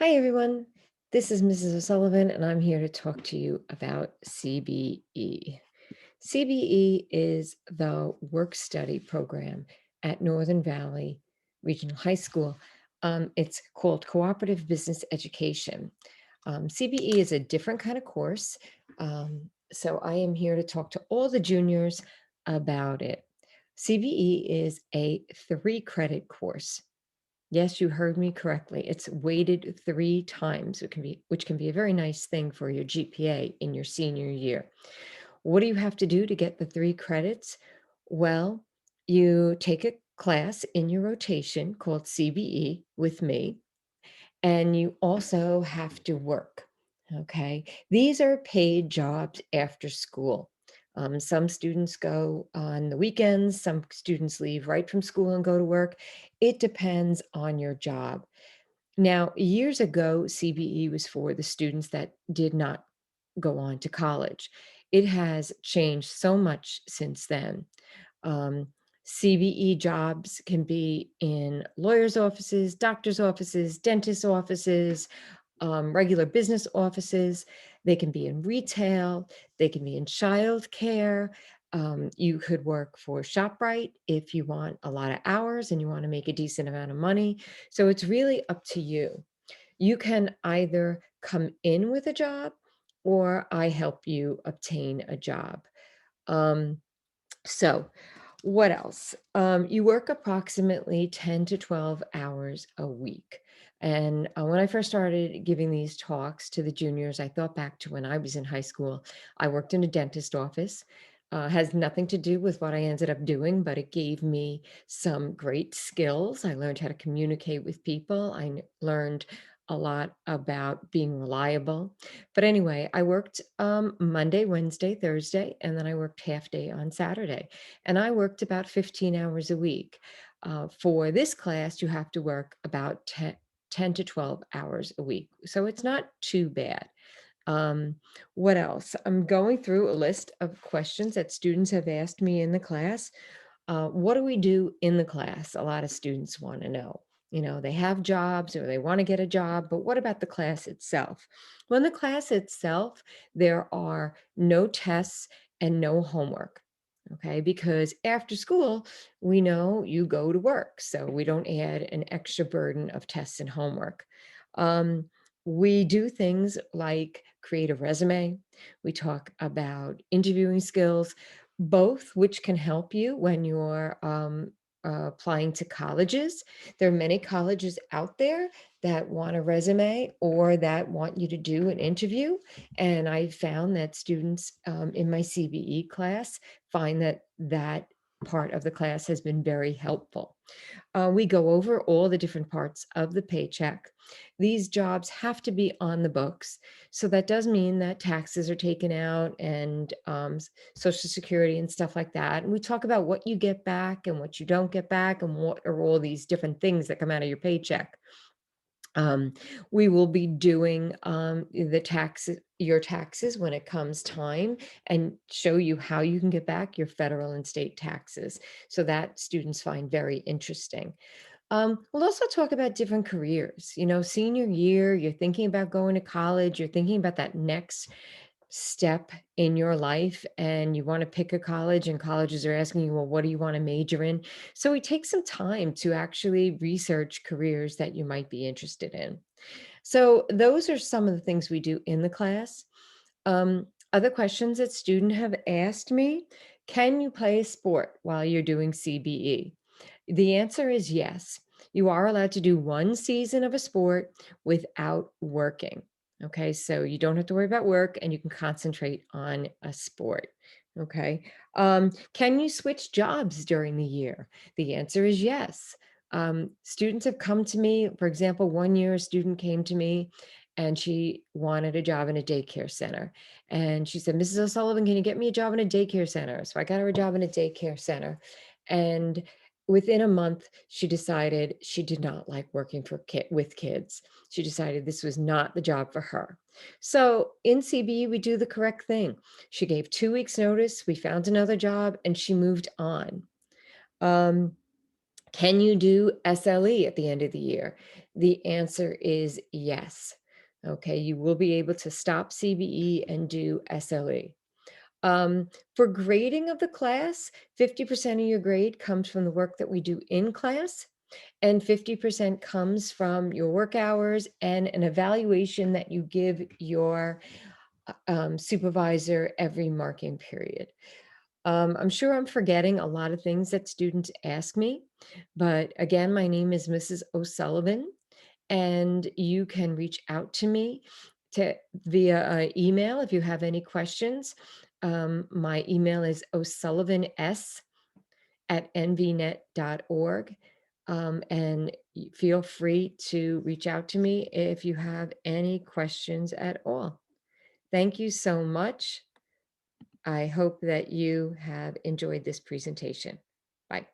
Hi, everyone. This is Mrs. O'Sullivan, and I'm here to talk to you about CBE. CBE is the work study program at Northern Valley Regional High School. It's called Cooperative Business Education. CBE is a different kind of course, so I am here to talk to all the juniors about it. CBE is a 3-credit course. Yes, you heard me correctly. It's weighted 3 times. Which can be a very nice thing for your GPA in your senior year. What do you have to do to get the 3 credits? Well, you take a class in your rotation called CBE with me, and you also have to work. Okay. These are paid jobs after school. Some students go on the weekends, some students leave right from school and go to work. It depends on your job. Now, years ago, CBE was for the students that did not go on to college. It has changed so much since then. Um, CBE jobs can be in lawyers' offices, doctors' offices, dentists' offices, regular business offices. They can be in retail. They can be in childcare. You could work for ShopRite if you want a lot of hours and you want to make a decent amount of money. So it's really up to you. You can either come in with a job or I help you obtain a job. Um, so, what else? You work approximately 10 to 12 hours a week. And when I first started giving these talks to the juniors, I thought back to when I was in high school. I worked in a dentist office. Has nothing to do with what I ended up doing, but it gave me some great skills. I learned how to communicate with people. Learned a lot about being reliable. But anyway, I worked Monday, Wednesday, Thursday, and then I worked half day on Saturday. And I worked about 15 hours a week. For this class, you have to work about 10 to 12 hours a week. So it's not too bad. Um, what else? I'm going through a list of questions that students have asked me in the class. What do we do in the class? A lot of students want to know. They have jobs or they want to get a job, but what about the class itself? Well, in the class itself, there are no tests and no homework. Okay, because after school, we know you go to work, so we don't add an extra burden of tests and homework. Um, we do things like create a resume. We talk about interviewing skills, both which can help you when you're applying to colleges. There are many colleges out there that want a resume or that want you to do an interview. And I found that students in my CBE class find that part of the class has been very helpful. We go over all the different parts of the paycheck. These jobs have to be on the books. So that does mean that taxes are taken out and Social Security and stuff like that. And we talk about what you get back and what you don't get back and what are all these different things that come out of your paycheck. Um, we will be doing your taxes when it comes time and show you how you can get back your federal and state taxes. So that students find very interesting. We'll also talk about different careers. Senior year, you're thinking about going to college, you're thinking about that next step in your life, and you want to pick a college, and colleges are asking you, well, what do you want to major in? So we take some time to actually research careers that you might be interested in. So those are some of the things we do in the class. Other questions that students have asked me: can you play a sport while you're doing CBE? The answer is yes. You are allowed to do one season of a sport without working. Okay, so you don't have to worry about work and you can concentrate on a sport. Okay, can you switch jobs during the year? The answer is yes. Students have come to me. For example, one year a student came to me and she wanted a job in a daycare center. And she said, Mrs. O'Sullivan, can you get me a job in a daycare center? So I got her a job in a daycare center. And within a month, she decided she did not like working with kids. She decided this was not the job for her. So in CBE, we do the correct thing. She gave 2 weeks notice. We found another job and she moved on. Um, Can you do SLE at the end of the year? The answer is yes. Okay, you will be able to stop CBE and do SLE. For grading of the class, 50% of your grade comes from the work that we do in class, and 50% comes from your work hours and an evaluation that you give your supervisor every marking period. I'm sure I'm forgetting a lot of things that students ask me, but again, my name is Mrs. O'Sullivan, and you can reach out to me via email if you have any questions. My email is o'sullivans@nvnet.org. And feel free to reach out to me if you have any questions at all. Thank you so much. I hope that you have enjoyed this presentation. Bye.